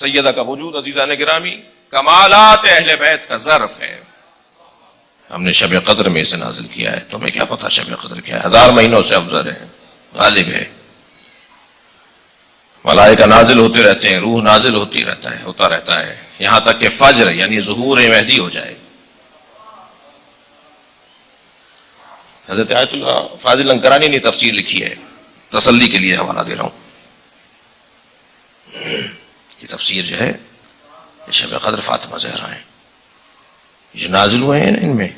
سیدہ کا وجود عزیزان گرامی کمالات اہل بیت کا ظرف ہے. ہم نے شب قدر میں اسے نازل کیا ہے. تمہیں کیا پتا شب قدر کیا ہے؟ 1000 مہینوں سے افضل ہے، غالب ہے. ملائکہ نازل ہوتے رہتے ہیں، روح نازل ہوتا رہتا ہے یہاں تک کہ فجر یعنی ظہور مہدی ہو جائے. حضرت آیت اللہ فاضل لنکرانی نے تفسیر لکھی ہے، تسلی کے لیے حوالہ دے رہا ہوں. یہ تفسیر جو ہے یہ شب قدر فاطمہ زہرا ہے، جو نازل ہوئے ہیں ان میں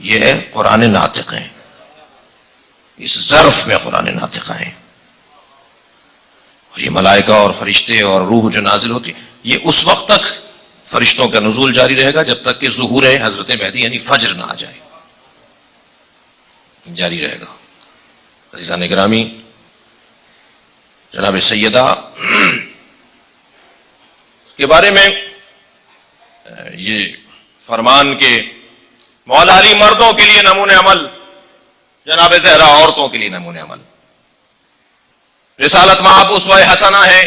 یہ قرآن ناطق ہیں، اس ظرف میں قرآن ناطق ہیں. اور یہ ملائکہ اور فرشتے اور روح جو نازل ہوتی یہ اس وقت تک فرشتوں کا نزول جاری رہے گا جب تک کہ ظہور حضرت مہدی یعنی فجر نہ آ جائے، جاری رہے گا. عزیزان گرامی، جناب سیدہ کے بارے میں یہ فرمان کے مولا علی مردوں کے لیے نمونہ عمل، جناب زہرا عورتوں کے لیے نمونہ عمل. رسالت مآب اسوہ حسنہ ہے،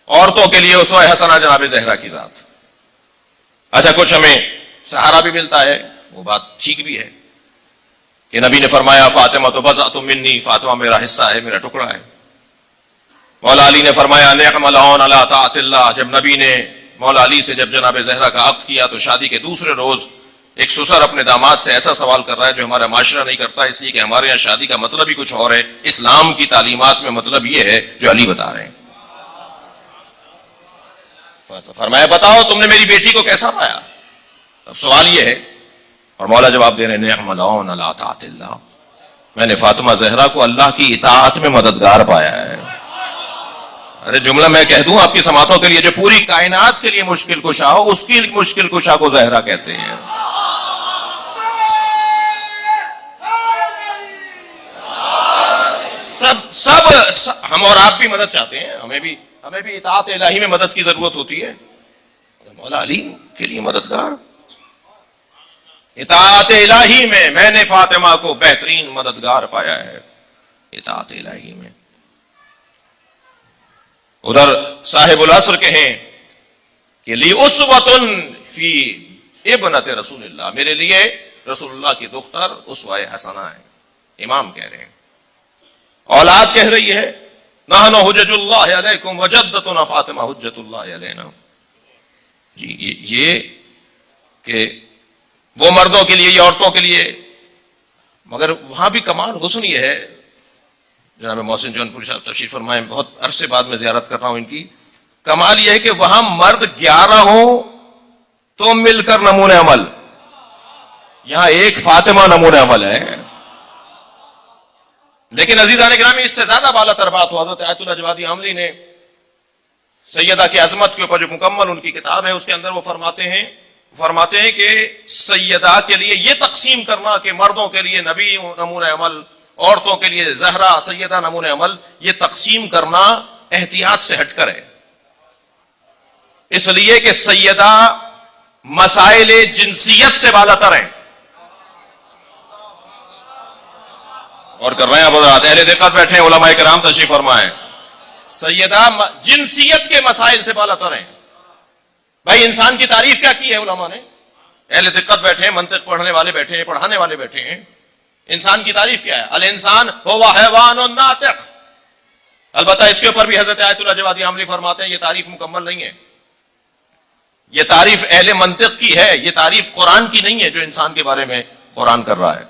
عورتوں کے لیے اسوہ حسنہ جناب زہرا کی ذات. اچھا کچھ ہمیں سہارا بھی ملتا ہے، وہ بات ٹھیک بھی ہے کہ نبی نے فرمایا فاطمہ تو بضعۃ منی، فاطمہ میرا حصہ ہے، میرا ٹکڑا ہے. مولا علی نے فرمایا نعم العون علی طاعت اللہ. جب نبی نے مولا علی سے جب جناب زہرا کا عقد کیا تو شادی کے دوسرے روز ایک سسر اپنے داماد سے ایسا سوال کر رہا ہے جو ہمارا معاشرہ نہیں کرتا، اس لیے کہ ہمارے یہاں شادی کا مطلب ہی کچھ اور ہے. اسلام کی تعلیمات میں مطلب یہ ہے جو علی بتا رہے ہیں. فرمایا بتاؤ تم نے میری بیٹی کو کیسا پایا؟ اب سوال یہ ہے اور مولا جواب دے رہے ہیں نعم العون علی طاعت اللہ، میں نے فاطمہ زہرا کو اللہ کی اطاعت میں مددگار پایا ہے. ارے جملہ میں کہہ دوں آپ کی سماعتوں کے لیے، جو پوری کائنات کے لیے مشکل کشا ہو اس کی مشکل کشا کو زہرا کہتے ہیں. سب ہم اور آپ بھی مدد چاہتے ہیں، ہمیں بھی اطاعت الہی میں مدد کی ضرورت ہوتی ہے. مولا علی کے لیے مددگار، اطاعت الہی میں نے فاطمہ کو بہترین مددگار پایا ہے، اطاعت الہی میں. ادھر صاحب العصر کہیں کہ لی اسوۃ فی ابنۃ رسول اللہ، میرے لیے رسول اللہ کی دختر اسوہ حسنہ ہے. امام کہہ رہے ہیں، اولاد کہہ رہی ہے نحن حجج اللہ علیکم وجدتنا فاطمہ حجت اللہ علینا. جی یہ کہ وہ مردوں کے لیے، یہ عورتوں کے لیے، مگر وہاں بھی کمال حسن یہ ہے. جناب محسن جون پوری صاحب تشریف فرمائے، بہت عرصے بعد میں زیارت کر رہا ہوں ان کی. کمال یہ ہے کہ وہاں مرد 11 ہوں تو مل کر نمونہ عمل، یہاں ایک فاطمہ نمونہ عمل ہے. لیکن عزیزان گرامی اس سے زیادہ بالا تر بات ہو، حضرت آیت اللہ جوادی عاملی نے سیدہ کی عظمت کے اوپر جو مکمل ان کی کتاب ہے اس کے اندر وہ فرماتے ہیں کہ سیدہ کے لیے یہ تقسیم کرنا کہ مردوں کے لیے نبی نمونہ عمل، عورتوں کے لیے زہرا سیدہ نمونہ عمل، یہ تقسیم کرنا احتیاط سے ہٹ کر ہے. اس لیے کہ سیدہ مسائل جنسیت سے بالا تر ہیں. اور کر رہے ہیں اب اہل دقت بیٹھے ہیں، علماء کرام تشریف فرمائیں. سیدہ جنسیت کے مسائل سے بالا تر ہیں. بھائی انسان کی تعریف کیا کی ہے علماء نے؟ اہل دقت بیٹھے ہیں، منطق پڑھنے والے بیٹھے ہیں، پڑھانے والے بیٹھے ہیں. انسان کی تعریف کیا ہے؟ الانسان هو حیوان ناطق. البتہ اس کے اوپر بھی حضرت آیت اللہ جوادی عاملی فرماتے ہیں یہ تعریف مکمل نہیں ہے، یہ تعریف اہل منطق کی ہے، یہ تعریف قرآن کی نہیں ہے جو انسان کے بارے میں قرآن کر رہا ہے.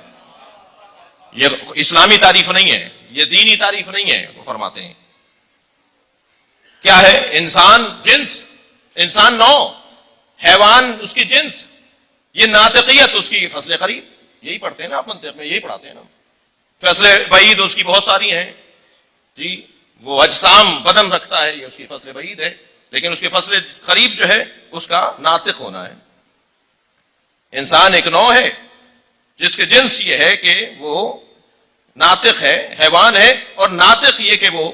یہ اسلامی تعریف نہیں ہے، یہ دینی تعریف نہیں ہے. وہ فرماتے ہیں کیا ہے؟ انسان جنس، انسان نوع، حیوان اس کی جنس، یہ ناطقیت اس کی فصل قریب. یہی پڑھتے ہیں نا آپ منطق میں، یہی پڑھاتے ہیں نا. فصل بعید اس کی بہت ساری ہیں جی، وہ اجسام بدن رکھتا ہے، یہ اس کی فصل بعید ہے. لیکن اس کی فصل قریب جو ہے اس کا ناطق ہونا ہے. انسان ایک نوع ہے جس کے جنس یہ ہے کہ وہ ناطق ہے، حیوان ہے. اور ناطق یہ کہ وہ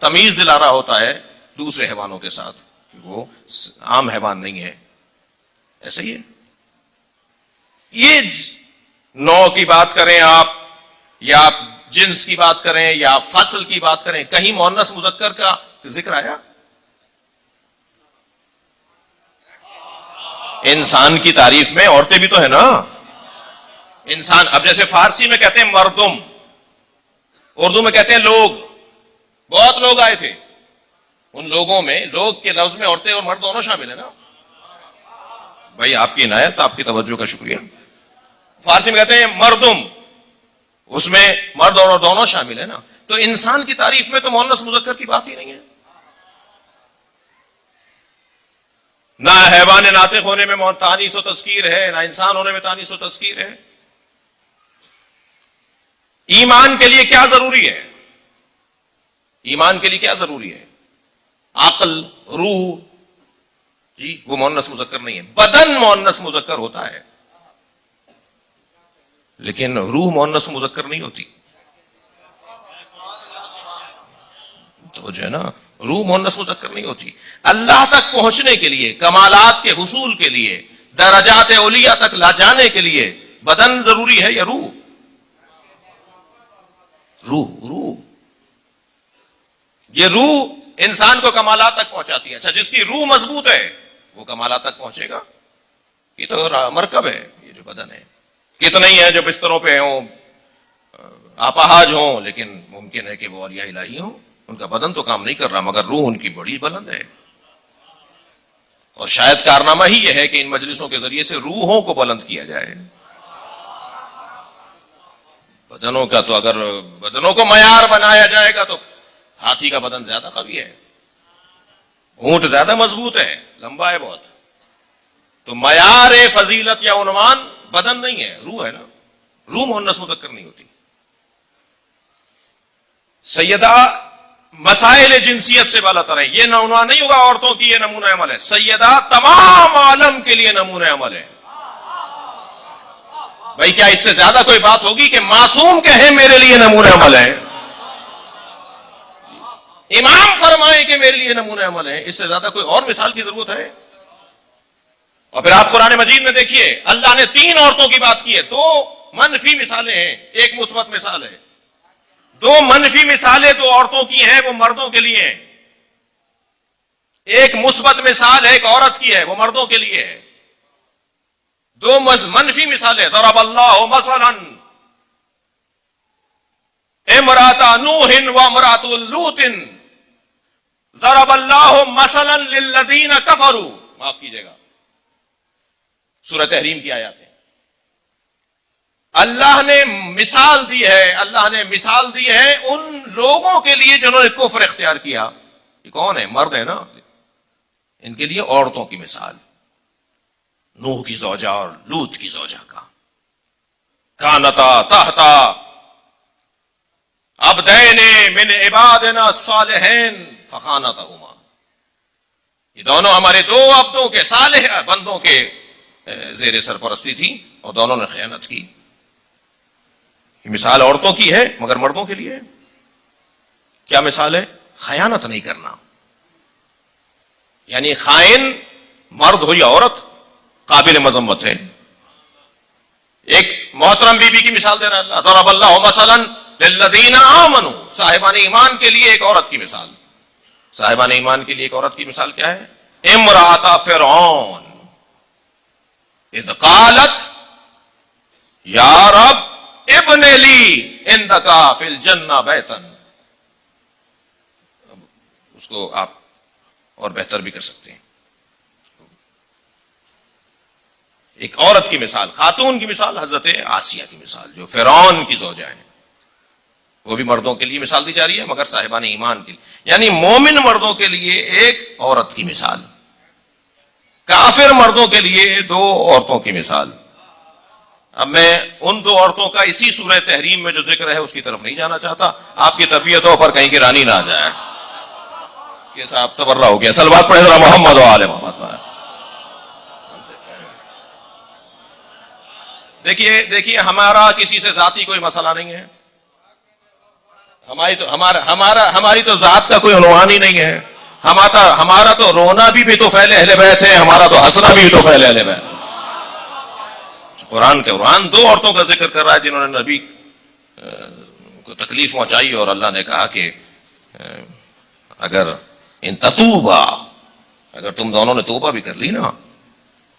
تمیز دلا رہا ہوتا ہے دوسرے حیوانوں کے ساتھ، وہ عام حیوان نہیں ہے. ایسا ہی ہے. یہ نوع کی بات کریں آپ، یا آپ جنس کی بات کریں، یا آپ فصل کی بات کریں، کہیں مؤنث مذکر کا ذکر آیا؟ انسان کی تعریف میں عورتیں بھی تو ہے نا. انسان اب جیسے فارسی میں کہتے ہیں مردم، اردو میں کہتے ہیں لوگ. بہت لوگ آئے تھے، ان لوگوں میں لوگ کے لفظ میں عورتیں اور مرد دونوں شامل ہیں نا. بھائی آپ کی عنایت، آپ کی توجہ کا شکریہ. فارسی میں کہتے ہیں مردم، اس میں مرد اور دونوں شامل ہیں نا. تو انسان کی تعریف میں تو مؤنث مذکر کی بات ہی نہیں ہے. نہ حیوان ناطق ہونے میں تانیث و تذکیر ہے، نہ انسان ہونے میں تانیث و تذکیر ہے. ایمان کے لیے کیا ضروری ہے؟ ایمان کے لیے کیا ضروری ہے؟ عقل، روح. جی وہ مؤنث مذکر نہیں ہے. بدن مؤنث مذکر ہوتا ہے، لیکن روح مؤنث مذکر نہیں ہوتی. تو جو ہے نا، روح مؤنث مذکر نہیں ہوتی. اللہ تک پہنچنے کے لیے، کمالات کے حصول کے لیے، درجات اولیاء تک لا جانے کے لیے بدن ضروری ہے یا روح؟ روح. یہ روح انسان کو کمالات تک پہنچاتی ہے. اچھا، جس کی روح مضبوط ہے وہ کمالات تک پہنچے گا. یہ تو مرکب ہے، یہ جو بدن ہے. کتنے ہی ہیں جو بستروں پہ ہوں، آپاہاج ہوں، لیکن ممکن ہے کہ وہ اولیاء الہی ہوں. ان کا بدن تو کام نہیں کر رہا، مگر روح ان کی بڑی بلند ہے. اور شاید کارنامہ ہی یہ ہے کہ ان مجلسوں کے ذریعے سے روحوں کو بلند کیا جائے. بدنوں کا تو اگر بدنوں کو معیار بنایا جائے گا تو ہاتھی کا بدن زیادہ قوی ہے، اونٹ زیادہ مضبوط ہے، لمبا ہے بہت. تو معیار فضیلت یا عنوان بدن نہیں ہے، روح ہے نا. روح مؤنث مذکر نہیں ہوتی. سیدہ مسائل جنسیت سے بالا تر ہے. یہ عنوان نہیں ہوگا عورتوں کی یہ نمونہ عمل ہے. سیدہ تمام عالم کے لیے نمونہ عمل ہے. بھائی کیا اس سے زیادہ کوئی بات ہوگی کہ معصوم کہے میرے لیے نمونہ عمل ہے، امام فرمائے کہ میرے لیے نمونہ عمل ہے؟ اس سے زیادہ کوئی اور مثال کی ضرورت ہے؟ اور پھر آپ قرآن مجید میں دیکھیے، اللہ نے 3 عورتوں کی بات کی ہے. 2 منفی مثالیں ہیں، 1 مثبت مثال ہے. 2 منفی مثالیں 2 عورتوں کی ہیں، وہ مردوں کے لیے ہیں. 1 مثبت مثال ہے، ایک عورت کی ہے، وہ مردوں کے لیے ہے. 2 منفی مثالیں. ضرب اللہ مثلا امرأۃ نوح وامرأۃ لوط ضرب اللہ مثلا للذین کفروا. معاف کیجئے گا، سورہ تحریم کی آیات ہیں. اللہ نے مثال دی ہے، اللہ نے مثال دی ہے ان لوگوں کے لیے جنہوں نے کفر اختیار کیا. یہ کون ہے؟ مرد ہے نا. ان کے لیے عورتوں کی مثال، نوح کی زوجہ اور لوط کی زوجہ کا. کانتا تحتا عبدین من عبادنا الصالحین فخانتہما. یہ دونوں ہمارے 2 عبدوں کے، صالح بندوں کے زیر سرپرستی تھی اور دونوں نے خیانت کی. یہ مثال عورتوں کی ہے مگر مردوں کے لیے. کیا مثال ہے؟ خیانت نہیں کرنا. یعنی خائن مرد ہو یا عورت قابل مذمت ہے. ایک محترم بی بی کی مثال دے رہا ہے اللہ. ضرب اللہ مثلا للذین آمنوا، صاحبان ایمان کے لیے ایک عورت کی مثال. صاحبان ایمان کے لیے ایک عورت کی مثال کیا ہے؟ امرأۃ فرعون اذ قالت یا رب ابن لی عندک فی الجنہ بیتا. اس کو آپ اور بہتر بھی کر سکتے ہیں. ایک عورت کی مثال، خاتون کی مثال حضرت آسیہ کی مثال جو فرعون کی زوجہ ہیں. وہ بھی مردوں کے لیے مثال دی جا رہی ہے مگر صاحبان ایمان کے لیے. یعنی مومن مردوں کے لیے ایک عورت کی مثال، کافر مردوں کے لیے 2 عورتوں کی مثال. اب میں ان 2 عورتوں کا اسی سورہ تحریم میں جو ذکر ہے اس کی طرف نہیں جانا چاہتا. آپ کی طبیعتوں پر کہیں کی رانی نہ آ جائے کہ صاحب تبرہ ہو گیا. سلوات پڑھے ذرا محمد و آل محمد. دیکھیے ہمارا کسی سے ذاتی کوئی مسئلہ نہیں ہے. ہماری تو ذات کا کوئی عنوان ہی نہیں ہے. ہمارا تو رونا بھی تو فعل اہل بیت ہے، ہمارا تو ہنسنا بھی تو فعل اہل بیت. قرآن 2 عورتوں کا ذکر کر رہا ہے جنہوں نے نبی کو تکلیف پہنچائی اور اللہ نے کہا کہ اگر ان تتوبا، اگر تم دونوں نے توبہ بھی کر لی نا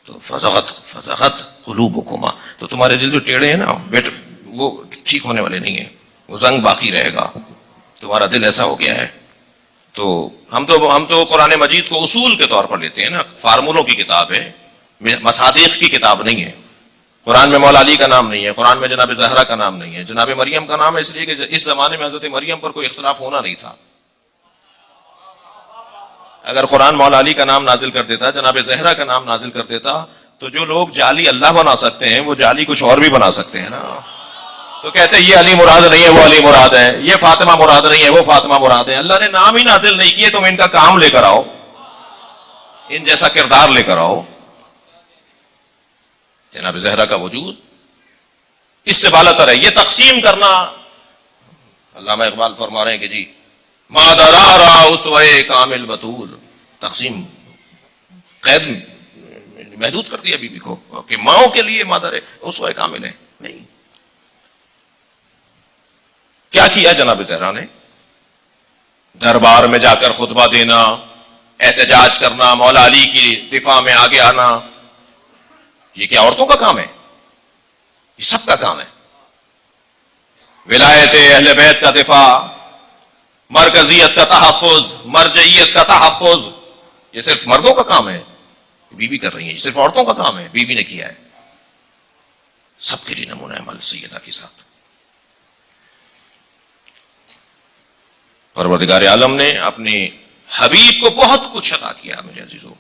تو فزغت قلوبکما، تو تمہارے دل جو ٹیڑھے ہیں نا وہ ٹھیک ہونے والے نہیں ہیں، وہ زنگ باقی رہے گا، تمہارا دل ایسا ہو گیا ہے. تو ہم تو قرآن مجید کو اصول کے طور پر لیتے ہیں نا، فارمولوں کی کتاب ہے، مصادیق کی کتاب نہیں ہے. قرآن میں مولا علی کا نام نہیں ہے، قرآن میں جناب زہرا کا نام نہیں ہے، جناب مریم کا نام ہے اس لیے کہ اس زمانے میں حضرت مریم پر کوئی اختلاف ہونا نہیں تھا. اگر قرآن مولا علی کا نام نازل کر دیتا، جناب زہرا کا نام نازل کر دیتا، تو جو لوگ جعلی اللہ بنا سکتے ہیں وہ جعلی کچھ اور بھی بنا سکتے ہیں نا. تو کہتے ہیں یہ علی مراد نہیں ہے وہ علی مراد ہے، یہ فاطمہ مراد نہیں ہے وہ فاطمہ مراد ہے. اللہ نے نام ہی نازل نہیں کیے، تم ان کا کام لے کر آؤ، ان جیسا کردار لے کر آؤ. جناب زہرا کا وجود اس سے بالا تر ہے. یہ تقسیم کرنا، علامہ اقبال فرما رہے ہیں کہ جی مادرارا اسوے کامل بطول، تقسیم قید محدود کر دیا بی بی کو کہ ماؤں کے لیے مادر اسوے کامل ہے. نہیں، کیا کیا جناب زہرا نے؟ دربار میں جا کر خطبہ دینا، احتجاج کرنا، مولا علی کی دفاع میں آگے آنا، یہ کیا عورتوں کا کام ہے؟ یہ سب کا کام ہے. ولایت اہل بیت کا دفاع، مرکزیت کا تحفظ، مرجعیت کا تحفظ، یہ صرف مردوں کا کام ہے. بی بی کر رہی ہیں، یہ صرف عورتوں کا کام ہے، بی بی نے کیا ہے. سب کے لیے نمونہ عمل سیدہ کے ساتھ. پروردگار عالم نے اپنے حبیب کو بہت کچھ عطا کیا میرے عزیزوں،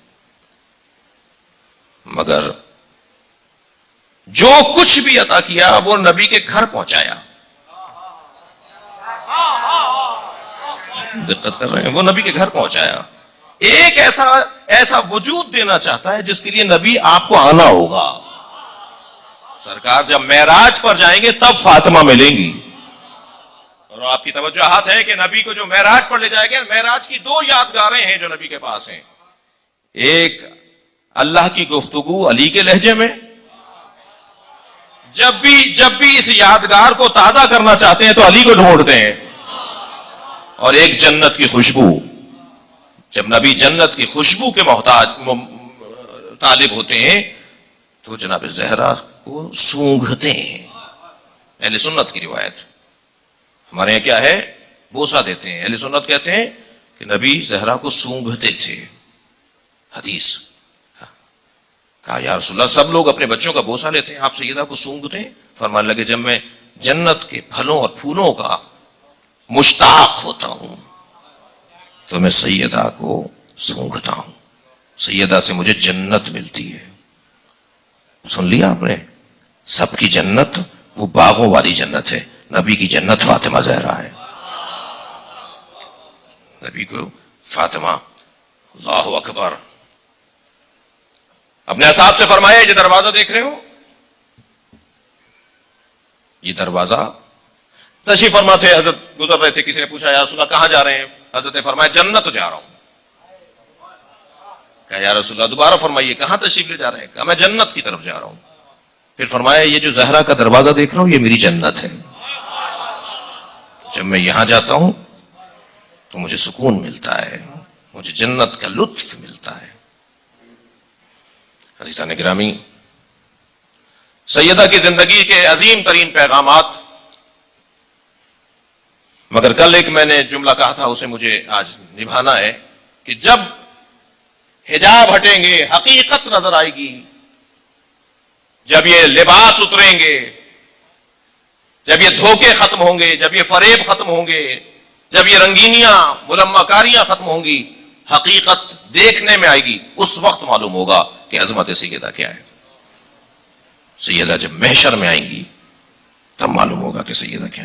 مگر جو کچھ بھی عطا کیا وہ نبی کے گھر پہنچایا. دقت کر رہے ہیں؟ وہ نبی کے گھر پہنچایا. ایک ایسا وجود دینا چاہتا ہے جس کے لیے نبی آپ کو آنا ہوگا. سرکار جب معراج پر جائیں گے تب فاطمہ ملیں گی. اور آپ کی توجہات ہے کہ نبی کو جو معراج پر لے جائے گا، معراج کی 2 یادگاریں ہیں جو نبی کے پاس ہیں. ایک اللہ کی گفتگو علی کے لہجے میں، جب بھی اس یادگار کو تازہ کرنا چاہتے ہیں تو علی کو ڈھونڈتے ہیں. اور ایک جنت کی خوشبو، جب نبی جنت کی خوشبو کے طالب ہوتے ہیں تو جناب زہرا کو سونگھتے ہیں. اہل سنت کی روایت، ہمارے یہاں کیا ہے؟ بوسہ دیتے ہیں. اہل سنت کہتے ہیں کہ نبی زہرا کو سونگھتے تھے. حدیث کہا یا رسول اللہ سب لوگ اپنے بچوں کا بوسہ لیتے ہیں، آپ سیدہ کو سونگھتے ہیں؟ فرمانے لگے جب میں جنت کے پھلوں اور پھولوں کا مشتاق ہوتا ہوں تو میں سیدہ کو سونگھتا ہوں، سیدہ سے مجھے جنت ملتی ہے. سن لیا آپ نے؟ سب کی جنت وہ باغوں والی جنت ہے، نبی کی جنت فاطمہ زہرا ہے. نبی کو فاطمہ، اللہ اکبر. اپنے اصحاب سے فرمایا یہ دروازہ دیکھ رہے ہو، یہ دروازہ، تشریف فرما تھے، حضرت گزر رہے تھے، کسی نے پوچھا یا رسول اللہ کہاں جا رہے ہیں؟ حضرت نے فرمایا جنت جا رہا ہوں. کہا یا رسول اللہ دوبارہ فرمائیے کہاں تشریف لے جا رہے ہیں؟ کہا میں جنت کی طرف جا رہا ہوں. پھر فرمایا یہ جو زہرا کا دروازہ دیکھ رہا ہوں یہ میری جنت ہے، جب میں یہاں جاتا ہوں تو مجھے سکون ملتا ہے، مجھے جنت کا لطف ملتا ہے. عزیزان گرامی، سیدہ کی زندگی کے عظیم ترین پیغامات، مگر کل ایک میں نے جملہ کہا تھا اسے مجھے آج نبھانا ہے کہ جب حجاب ہٹیں گے حقیقت نظر آئے گی، جب یہ لباس اتریں گے، جب یہ دھوکے ختم ہوں گے، جب یہ فریب ختم ہوں گے، جب یہ رنگینیاں ملمہ کاریاں ختم ہوں گی، حقیقت دیکھنے میں آئے گی، اس وقت معلوم ہوگا کہ عظمت سیدہ کیا ہے. سیدہ جب محشر میں آئیں گی تب معلوم ہوگا کہ سیدہ کیا ہے.